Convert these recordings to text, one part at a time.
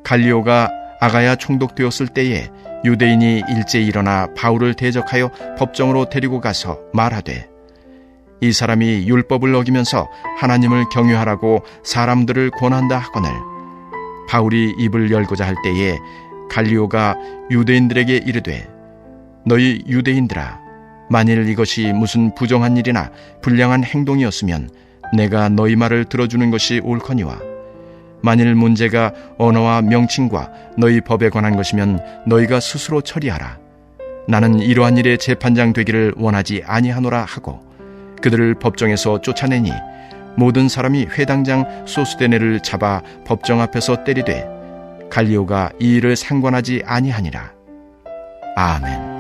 갈리오가 아가야 총독되었을 때에 유대인이 일제히 일어나 바울을 대적하여 법정으로 데리고 가서 말하되, 이 사람이 율법을 어기면서 하나님을 경유하라고 사람들을 권한다 하거늘, 바울이 입을 열고자 할 때에 갈리오가 유대인들에게 이르되, 너희 유대인들아, 만일 이것이 무슨 부정한 일이나 불량한 행동이었으면 내가 너희 말을 들어주는 것이 옳거니와, 만일 문제가 언어와 명칭과 너희 법에 관한 것이면 너희가 스스로 처리하라. 나는 이러한 일의 재판장 되기를 원하지 아니하노라 하고 그들을 법정에서 쫓아내니, 모든 사람이 회당장 소스데네를 잡아 법정 앞에서 때리되 갈리오가 이 일을 상관하지 아니하니라. 아멘.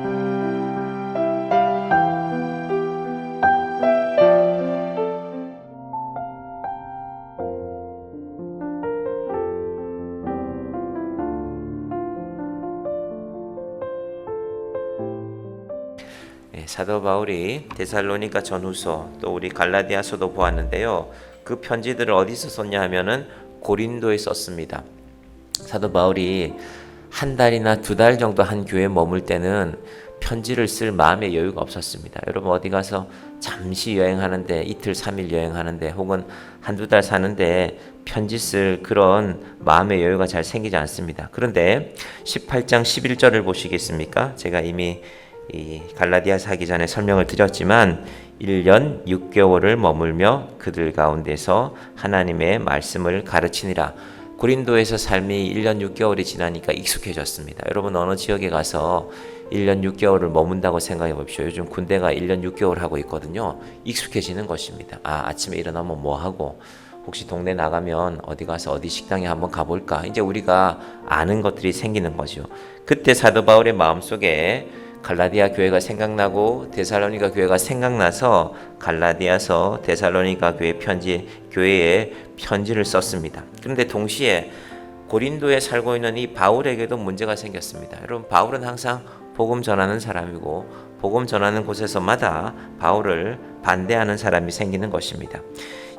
사도 바울이 데살로니가 전후서, 또 우리 갈라디아서도 보았는데요. 그 편지들을 어디서 썼냐 하면은 고린도에 썼습니다. 사도 바울이 한 달이나 두 달 정도 한 교회에 머물 때는 편지를 쓸 마음의 여유가 없었습니다. 여러분 어디 가서 잠시 여행하는데, 이틀 3일 여행하는데, 혹은 한두 달 사는데 편지 쓸 그런 마음의 여유가 잘 생기지 않습니다. 그런데 18장 11절을 보시겠습니까? 제가 이미 이 갈라디아서 하기 전에 설명을 드렸지만 1년 6개월을 머물며 그들 가운데서 하나님의 말씀을 가르치니라. 고린도에서 삶이 1년 6개월이 지나니까 익숙해졌습니다. 여러분 어느 지역에 가서 1년 6개월을 머문다고 생각해 보십시오. 요즘 군대가 1년 6개월 하고 있거든요. 익숙해지는 것입니다. 아침에 일어나면 뭐 하고, 혹시 동네 나가면 어디 가서 어디 식당에 한번 가볼까, 이제 우리가 아는 것들이 생기는 거죠. 그때 사도 바울의 마음속에 갈라디아 교회가 생각나고 데살로니가 교회가 생각나서 갈라디아서 데살로니가 교회에 편지를 썼습니다. 그런데 동시에 고린도에 살고 있는 이 바울에게도 문제가 생겼습니다. 여러분 바울은 항상 복음 전하는 사람이고 복음 전하는 곳에서마다 바울을 반대하는 사람이 생기는 것입니다.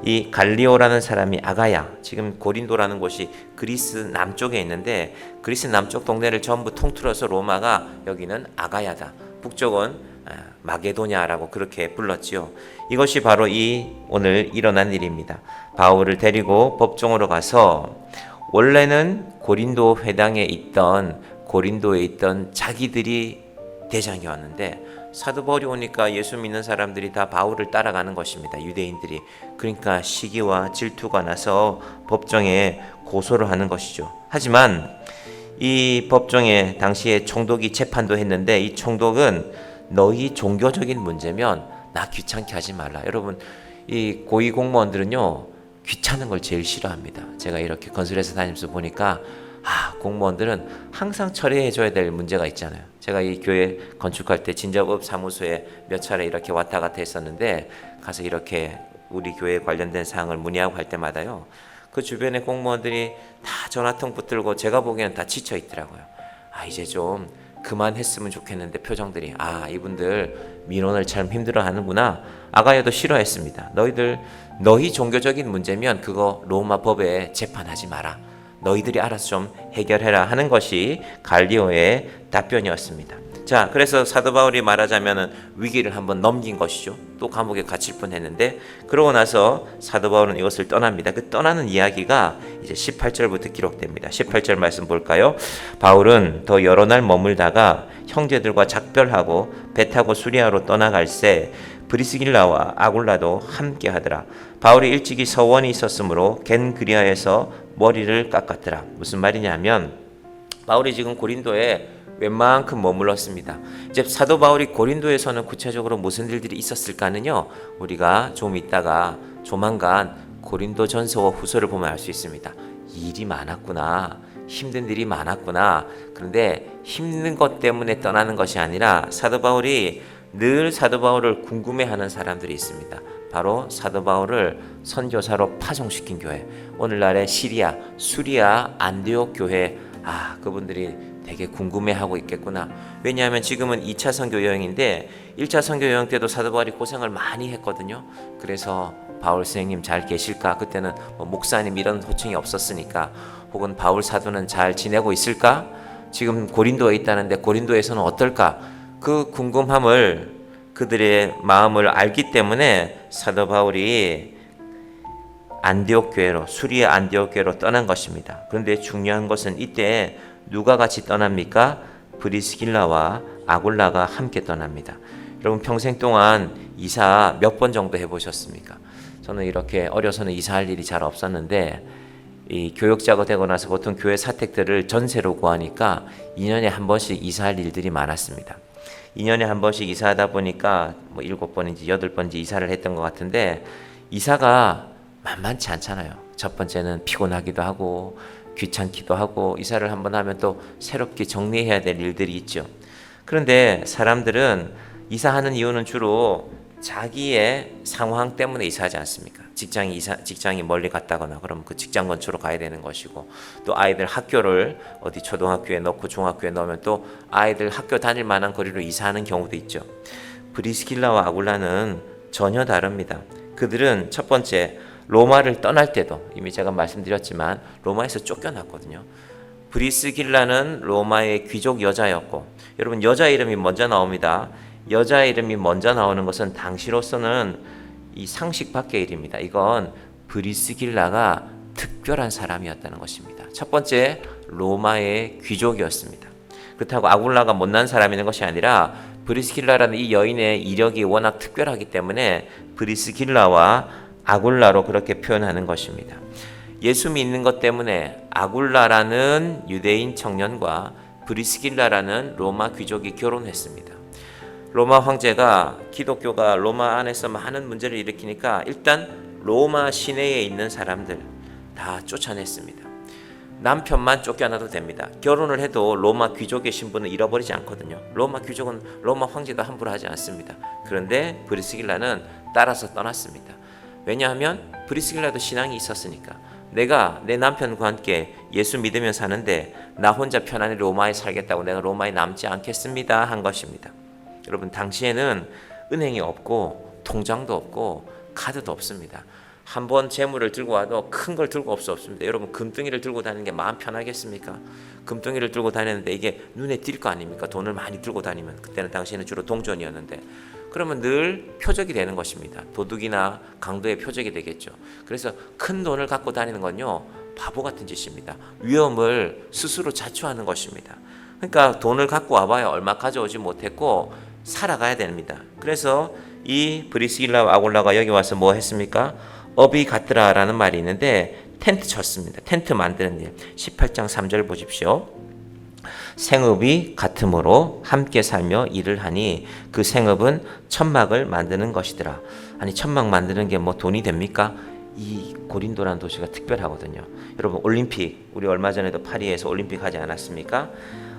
이 갈리오라는 사람이 아가야, 지금 고린도라는 곳이 그리스 남쪽에 있는데 그리스 남쪽 동네를 전부 통틀어서 로마가 여기는 아가야다, 북쪽은 마게도냐라고 그렇게 불렀지요. 이것이 바로 이 오늘 일어난 일입니다. 바울을 데리고 법정으로 가서, 원래는 고린도에 있던 자기들이 대장이었는데 사도 바울이 오니까 예수 믿는 사람들이 다 바울을 따라가는 것입니다. 유대인들이. 그러니까 시기와 질투가 나서 법정에 고소를 하는 것이죠. 하지만 이 법정에 당시에 총독이 재판도 했는데, 이 총독은 너희 종교적인 문제면 나 귀찮게 하지 말라. 여러분 이 고위 공무원들은요 귀찮은 걸 제일 싫어합니다. 제가 이렇게 건설회사 다니면서 보니까 공무원들은 항상 처리해줘야 될 문제가 있잖아요. 제가 이 교회 건축할 때 진접업 사무소에 몇 차례 이렇게 왔다 갔다 했었는데, 가서 이렇게 우리 교회에 관련된 사항을 문의하고 할 때마다요, 그 주변의 공무원들이 다 전화통 붙들고 제가 보기에는 다 지쳐 있더라고요. 이제 좀 그만했으면 좋겠는데 표정들이, 이분들 민원을 참 힘들어 하는구나. 아가야도 싫어했습니다. 너희 종교적인 문제면 그거 로마 법에 재판하지 마라. 너희들이 알아서 좀 해결해라 하는 것이 갈리오의 답변이었습니다. 자, 그래서 사도 바울이 말하자면 위기를 한번 넘긴 것이죠. 또 감옥에 갇힐 뻔했는데, 그러고 나서 사도 바울은 이것을 떠납니다. 그 떠나는 이야기가 이제 18절부터 기록됩니다. 18절 말씀 볼까요? 바울은 더 여러 날 머물다가 형제들과 작별하고 배 타고 수리아로 떠나갈새 브리스길라와 아굴라도 함께 하더라. 바울이 일찍이 서원이 있었으므로 겐그리아에서 머리를 깎았더라. 무슨 말이냐면 바울이 지금 고린도에 웬만큼 머물렀습니다. 이제 사도 바울이 고린도에서는 구체적으로 무슨 일들이 있었을까는요, 우리가 좀 있다가 조만간 고린도전서와 후서를 보면 알 수 있습니다. 일이 많았구나, 힘든 일이 많았구나. 그런데 힘든 것 때문에 떠나는 것이 아니라 사도 바울이 늘 사도 바울을 궁금해하는 사람들이 있습니다. 바로 사도 바울을 선교사로 파송시킨 교회, 오늘날의 시리아, 수리아, 안디옥 교회, 그분들이 되게 궁금해하고 있겠구나. 왜냐하면 지금은 2차 선교 여행인데 1차 선교 여행 때도 사도 바울이 고생을 많이 했거든요. 그래서 바울 선생님 잘 계실까? 그때는 뭐 목사님 이런 호칭이 없었으니까. 혹은 바울 사도는 잘 지내고 있을까? 지금 고린도에 있다는데 고린도에서는 어떨까? 그 궁금함을, 그들의 마음을 알기 때문에 사도 바울이 안디옥 교회로, 수리의 안디옥 교회로 떠난 것입니다. 그런데 중요한 것은 이때 누가 같이 떠납니까? 브리스길라와 아굴라가 함께 떠납니다. 여러분 평생 동안 이사 몇 번 정도 해보셨습니까? 저는 이렇게 어려서는 이사할 일이 잘 없었는데 이 교역자가 되고 나서 보통 교회 사택들을 전세로 구하니까 2년에 한 번씩 이사할 일들이 많았습니다. 2년에 한 번씩 이사하다 보니까 뭐 7번인지 8번인지 이사를 했던 것 같은데 이사가 만만치 않잖아요. 첫 번째는 피곤하기도 하고 귀찮기도 하고 이사를 한번 하면 또 새롭게 정리해야 될 일들이 있죠. 그런데 사람들은 이사하는 이유는 주로 자기의 상황 때문에 이사하지 않습니까? 직장이 멀리 갔다거나 그러면 그 직장 근처로 가야 되는 것이고, 또 아이들 학교를 어디 초등학교에 넣고 중학교에 넣으면 또 아이들 학교 다닐 만한 거리로 이사하는 경우도 있죠. 브리스길라와 아굴라는 전혀 다릅니다. 그들은 첫 번째 로마를 떠날 때도 이미 제가 말씀드렸지만 로마에서 쫓겨났거든요. 브리스길라는 로마의 귀족 여자였고, 여러분 여자 이름이 먼저 나옵니다. 여자 이름이 먼저 나오는 것은 당시로서는 이 상식 밖의 일입니다. 이건 브리스길라가 특별한 사람이었다는 것입니다. 첫 번째, 로마의 귀족이었습니다. 그렇다고 아굴라가 못난 사람이는 것이 아니라 브리스길라라는 이 여인의 이력이 워낙 특별하기 때문에 브리스길라와 아굴라로 그렇게 표현하는 것입니다. 예수 믿는 것 때문에 아굴라라는 유대인 청년과 브리스길라라는 로마 귀족이 결혼했습니다. 로마 황제가 기독교가 로마 안에서 많은 문제를 일으키니까 일단 로마 시내에 있는 사람들 다 쫓아냈습니다. 남편만 쫓겨나도 됩니다. 결혼을 해도 로마 귀족의 신분을 잃어버리지 않거든요. 로마 귀족은 로마 황제도 함부로 하지 않습니다. 그런데 브리스길라는 따라서 떠났습니다. 왜냐하면 브리스길라도 신앙이 있었으니까. 내가 내 남편과 함께 예수 믿으며 사는데 나 혼자 편안히 로마에 살겠다고 내가 로마에 남지 않겠습니다 한 것입니다. 여러분 당시에는 은행이 없고 통장도 없고 카드도 없습니다. 한번 재물을 들고 와도 큰 걸 들고 올 수 없습니다. 여러분 금덩이를 들고 다니는 게 마음 편하겠습니까? 금덩이를 들고 다니는데 이게 눈에 띌 거 아닙니까? 돈을 많이 들고 다니면. 그때는 당시에는 주로 동전이었는데 그러면 늘 표적이 되는 것입니다. 도둑이나 강도의 표적이 되겠죠. 그래서 큰 돈을 갖고 다니는 건요 바보 같은 짓입니다. 위험을 스스로 자초하는 것입니다. 그러니까 돈을 갖고 와봐야 얼마 가져오지 못했고 살아가야 됩니다. 그래서 이 브리스길라와 아굴라가 여기 와서 뭐 했습니까? 업이 같더라라는 말이 있는데 텐트 쳤습니다. 텐트 만드는 일. 18장 3절 보십시오. 생업이 같으므로 함께 살며 일을 하니 그 생업은 천막을 만드는 것이더라. 아니 천막 만드는 게 뭐 돈이 됩니까? 이 고린도라는 도시가 특별하거든요. 여러분 올림픽 우리 얼마 전에도 파리에서 올림픽 하지 않았습니까?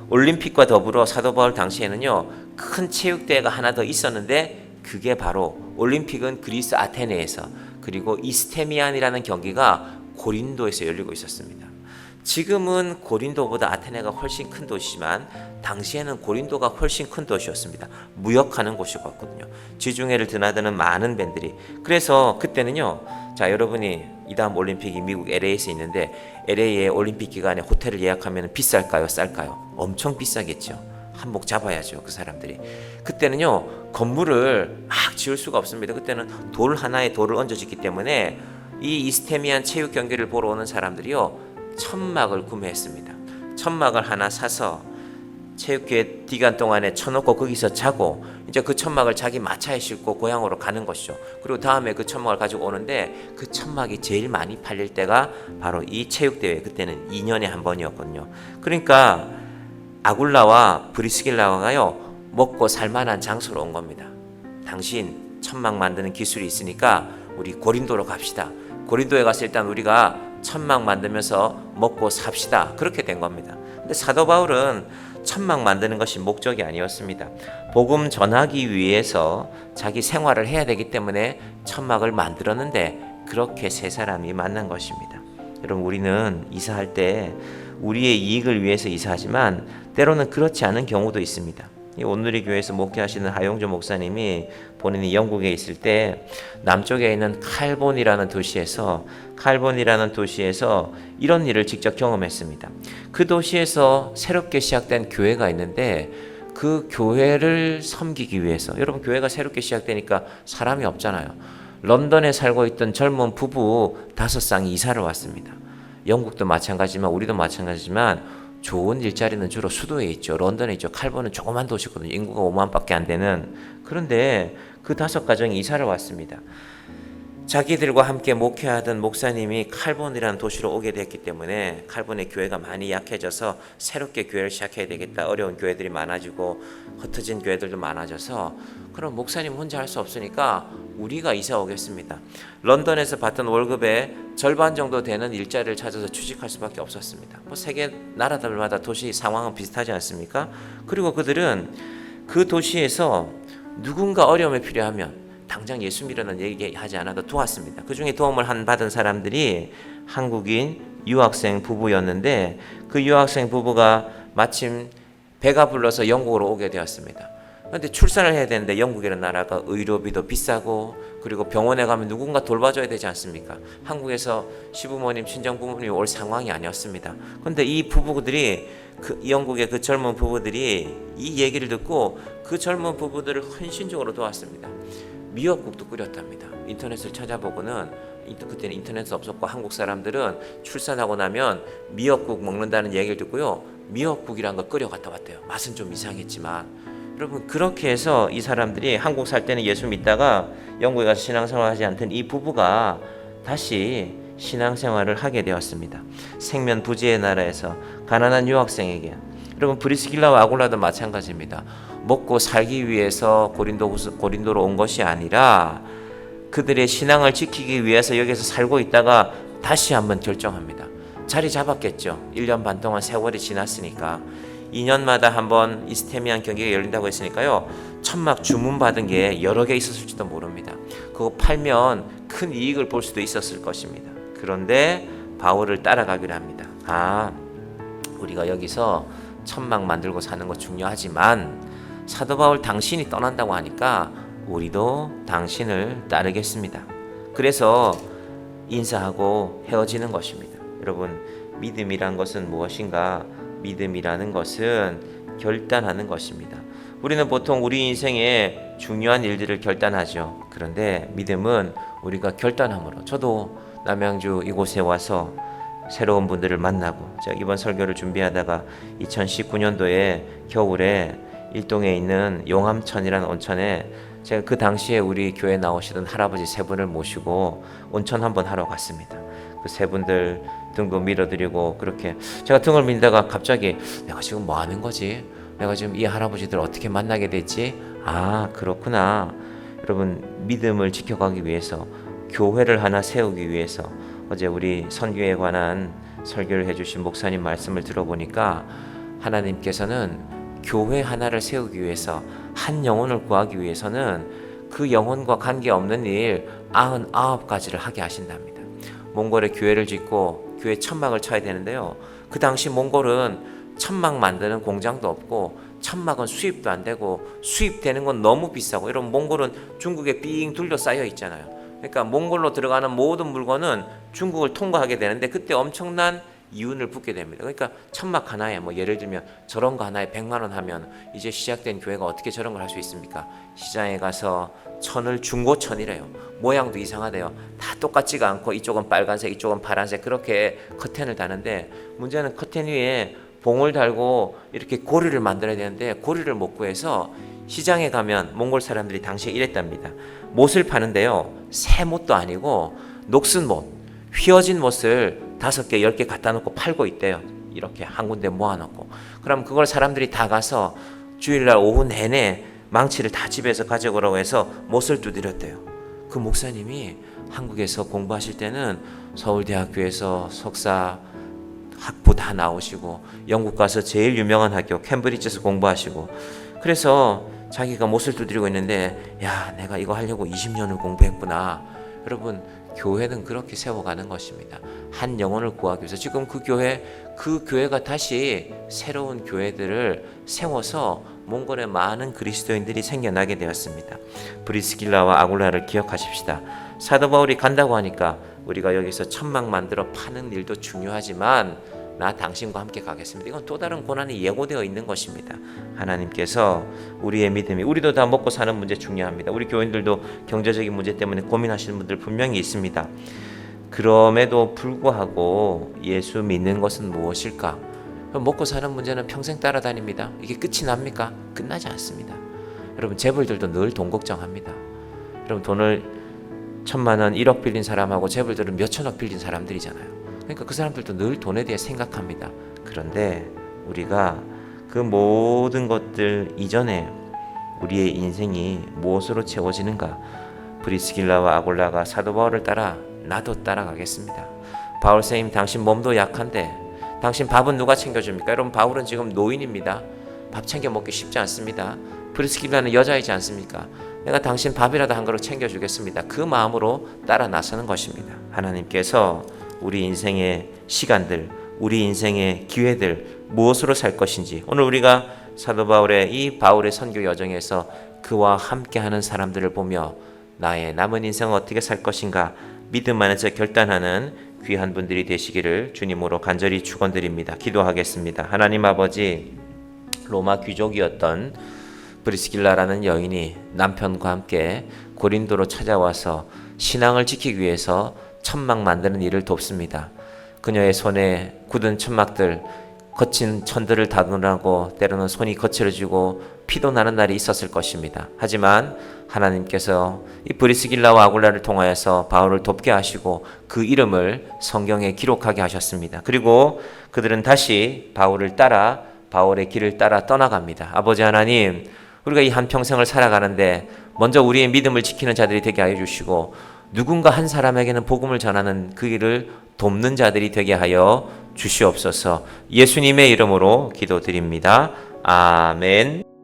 올림픽과 더불어 사도 바울 당시에는요 큰 체육대회가 하나 더 있었는데 그게 바로 올림픽은 그리스 아테네에서 그리고 이스테미안이라는 경기가 고린도에서 열리고 있었습니다. 지금은 고린도보다 아테네가 훨씬 큰 도시지만 당시에는 고린도가 훨씬 큰 도시였습니다. 무역하는 곳이었거든요. 지중해를 드나드는 많은 밴들이. 그래서 그때는요. 자 여러분이 이 다음 올림픽이 미국 LA에서 있는데 LA의 올림픽 기간에 호텔을 예약하면 비쌀까요? 쌀까요? 엄청 비싸겠죠. 한몫 잡아야죠. 그 사람들이. 그때는요. 건물을 막 지을 수가 없습니다. 그때는 돌 하나에 돌을 얹어 짓기 때문에 이 이스테미안 체육 경기를 보러 오는 사람들이요. 천막을 구매했습니다. 천막을 하나 사서 체육회 기간 동안에 쳐놓고 거기서 자고 이제 그 천막을 자기 마차에 싣고 고향으로 가는 것이죠. 그리고 다음에 그 천막을 가지고 오는데 그 천막이 제일 많이 팔릴 때가 바로 이 체육대회 그때는 2년에 한 번이었거든요. 그러니까 아굴라와 브리스길라가요 먹고 살만한 장소로 온 겁니다. 당신 천막 만드는 기술이 있으니까 우리 고린도로 갑시다. 고린도에 가서 일단 우리가 천막 만들면서 먹고 삽시다. 그렇게 된 겁니다. 근데 사도 바울은 천막 만드는 것이 목적이 아니었습니다. 복음 전하기 위해서 자기 생활을 해야 되기 때문에 천막을 만들었는데 그렇게 세 사람이 만난 것입니다. 여러분 우리는 이사할 때 우리의 이익을 위해서 이사하지만 때로는 그렇지 않은 경우도 있습니다. 이 온누리 교회에서 목회하시는 하용조 목사님이 본인이 영국에 있을 때 남쪽에 있는 칼본이라는 도시에서 이런 일을 직접 경험했습니다. 그 도시에서 새롭게 시작된 교회가 있는데 그 교회를 섬기기 위해서, 여러분 교회가 새롭게 시작되니까 사람이 없잖아요. 런던에 살고 있던 젊은 부부 5쌍이 이사를 왔습니다. 영국도 마찬가지지만 우리도 마찬가지지만 좋은 일자리는 주로 수도에 있죠. 런던에 있죠. 칼본은 조그만 도시거든요. 인구가 5만 밖에 안 되는. 그런데 그 5가정이 이사를 왔습니다. 자기들과 함께 목회하던 목사님이 칼본이라는 도시로 오게 됐기 때문에 칼본의 교회가 많이 약해져서 새롭게 교회를 시작해야 되겠다. 어려운 교회들이 많아지고 흩어진 교회들도 많아져서 그럼 목사님 혼자 할 수 없으니까 우리가 이사 오겠습니다. 런던에서 받던 월급의 절반 정도 되는 일자리를 찾아서 취직할 수밖에 없었습니다. 뭐 세계 나라들마다 도시 상황은 비슷하지 않습니까? 그리고 그들은 그 도시에서 누군가 어려움에 필요하면 당장 예수 믿으라는 얘기하지 않아도 도왔습니다. 그 중에 도움을 받은 사람들이 한국인 유학생 부부였는데 그 유학생 부부가 마침 배가 불러서 영국으로 오게 되었습니다. 그런데 출산을 해야 되는데 영국이라는 나라가 의료비도 비싸고 그리고 병원에 가면 누군가 돌봐줘야 되지 않습니까? 한국에서 시부모님, 친정부모님이 올 상황이 아니었습니다. 그런데 이 부부들이 영국의 그 젊은 부부들이 이 얘기를 듣고 그 젊은 부부들을 헌신적으로 도왔습니다. 미역국도 끓였답니다. 인터넷을 찾아보고는 그때는 인터넷 없었고 한국 사람들은 출산하고 나면 미역국 먹는다는 얘기를 듣고요. 미역국이란 걸 끓여 갔다 왔대요. 맛은 좀 이상했지만 여러분 그렇게 해서 이 사람들이 한국 살 때는 예수 믿다가 영국에 가서 신앙생활 하지 않던 이 부부가 다시 신앙생활을 하게 되었습니다. 생면 부지의 나라에서 가난한 유학생에게 여러분 브리스길라와 아굴라도 마찬가지입니다. 먹고 살기 위해서 고린도로 온 것이 아니라 그들의 신앙을 지키기 위해서 여기서 살고 있다가 다시 한번 결정합니다. 자리 잡았겠죠. 1년 반 동안 세월이 지났으니까 2년마다 한번 이스테미안 경기가 열린다고 했으니까요. 천막 주문받은 게 여러 개 있었을지도 모릅니다. 그거 팔면 큰 이익을 볼 수도 있었을 것입니다. 그런데 바울을 따라가기로 합니다. 우리가 여기서 천막 만들고 사는 거 중요하지만 사도 바울 당신이 떠난다고 하니까 우리도 당신을 따르겠습니다. 그래서 인사하고 헤어지는 것입니다. 여러분 믿음이란 것은 무엇인가? 믿음이라는 것은 결단하는 것입니다. 우리는 보통 우리 인생에 중요한 일들을 결단하죠. 그런데 믿음은 우리가 결단함으로, 저도 남양주 이곳에 와서 새로운 분들을 만나고, 제가 이번 설교를 준비하다가 2019년도에 겨울에 일동에 있는 용암천이라는 온천에 제가 그 당시에 우리 교회 나오시던 할아버지 3분을 모시고 온천 한번 하러 갔습니다. 그 3분들 등도 밀어드리고, 그렇게 제가 등을 밀다가 갑자기 내가 지금 뭐 하는 거지? 내가 지금 이 할아버지들 어떻게 만나게 됐지? 그렇구나. 여러분 믿음을 지켜가기 위해서, 교회를 하나 세우기 위해서 어제 우리 선교에 관한 설교를 해주신 목사님 말씀을 들어보니까 하나님께서는 교회 하나를 세우기 위해서, 한 영혼을 구하기 위해서는 그 영혼과 관계없는 일 99가지를 하게 하신답니다. 몽골에 교회를 짓고 교회 천막을 쳐야 되는데요. 그 당시 몽골은 천막 만드는 공장도 없고 천막은 수입도 안 되고 수입되는 건 너무 비싸고, 여러분 몽골은 중국에 삥 둘러싸여 있잖아요. 그러니까 몽골로 들어가는 모든 물건은 중국을 통과하게 되는데 그때 엄청난 이윤을 붙게 됩니다. 그러니까 천막 하나에 예를 들면 저런 거 하나에 100만 원 하면 이제 시작된 교회가 어떻게 저런 걸 할 수 있습니까? 시장에 가서 천을 중고천이래요. 모양도 이상하대요. 다 똑같지가 않고 이쪽은 빨간색 이쪽은 파란색, 그렇게 커튼을 다는데 문제는 커튼 위에 봉을 달고 이렇게 고리를 만들어야 되는데 고리를 못 구해서 시장에 가면 몽골 사람들이 당시에 이랬답니다. 못을 파는데요, 새 못도 아니고 녹슨 못, 휘어진 못을 5개 10개 갖다 놓고 팔고 있대요. 이렇게 한 군데 모아놓고. 그럼 그걸 사람들이 다 가서 주일날 오후 내내 망치를 다 집에서 가져오라고 해서 못을 두드렸대요. 그 목사님이 한국에서 공부하실 때는 서울대학교에서 석사 학부 다 나오시고 영국 가서 제일 유명한 학교 캠브리지에서 공부하시고, 그래서 자기가 못을 두드리고 있는데, 야, 내가 이거 하려고 20년을 공부했구나. 여러분 교회는 그렇게 세워가는 것입니다. 한 영혼을 구하기 위해서. 지금 그 교회가 다시 새로운 교회들을 세워서 몽골에 많은 그리스도인들이 생겨나게 되었습니다. 브리스길라와 아굴라를 기억하십시다. 사도 바울이 간다고 하니까 우리가 여기서 천막 만들어 파는 일도 중요하지만 나 당신과 함께 가겠습니다. 이건 또 다른 고난이 예고되어 있는 것입니다. 하나님께서 우리의 믿음이, 우리도 다 먹고 사는 문제 중요합니다. 우리 교인들도 경제적인 문제 때문에 고민하시는 분들 분명히 있습니다. 그럼에도 불구하고 예수 믿는 것은 무엇일까? 먹고 사는 문제는 평생 따라다닙니다. 이게 끝이 납니까? 끝나지 않습니다. 여러분, 재벌들도 늘 돈 걱정합니다. 여러분, 돈을 1,000만 원, 1억 빌린 사람하고 재벌들은 몇천억 빌린 사람들이잖아요. 그러니까 그 사람들도 늘 돈에 대해 생각합니다. 그런데 우리가 그 모든 것들 이전에 우리의 인생이 무엇으로 채워지는가? 브리스길라와 아굴라가 사도 바울을 따라 나도 따라가겠습니다. 바울 선생님, 당신 몸도 약한데 당신 밥은 누가 챙겨줍니까? 여러분, 바울은 지금 노인입니다. 밥 챙겨 먹기 쉽지 않습니다. 브리스길라는 여자이지 않습니까? 내가 당신 밥이라도 한 그릇 챙겨주겠습니다. 그 마음으로 따라 나서는 것입니다. 하나님께서 우리 인생의 시간들, 우리 인생의 기회들 무엇으로 살 것인지, 오늘 우리가 사도 바울의 이 바울의 선교 여정에서 그와 함께하는 사람들을 보며 나의 남은 인생을 어떻게 살 것인가 믿음 안에서 결단하는 귀한 분들이 되시기를 주님으로 간절히 축원드립니다. 기도하겠습니다. 하나님 아버지, 로마 귀족이었던 브리스길라라는 여인이 남편과 함께 고린도로 찾아와서 신앙을 지키기 위해서 천막 만드는 일을 돕습니다. 그녀의 손에 굳은 천막들, 거친 천들을 다루느라고 때로는 손이 거칠어지고 피도 나는 날이 있었을 것입니다. 하지만 하나님께서 이 브리스길라와 아굴라를 통하여서 바울을 돕게 하시고 그 이름을 성경에 기록하게 하셨습니다. 그리고 그들은 다시 바울을 따라, 바울의 길을 따라 떠나갑니다. 아버지 하나님, 우리가 이 한평생을 살아가는데 먼저 우리의 믿음을 지키는 자들이 되게 하여 주시고 누군가 한 사람에게는 복음을 전하는 그 일을 돕는 자들이 되게 하여 주시옵소서. 예수님의 이름으로 기도드립니다. 아멘.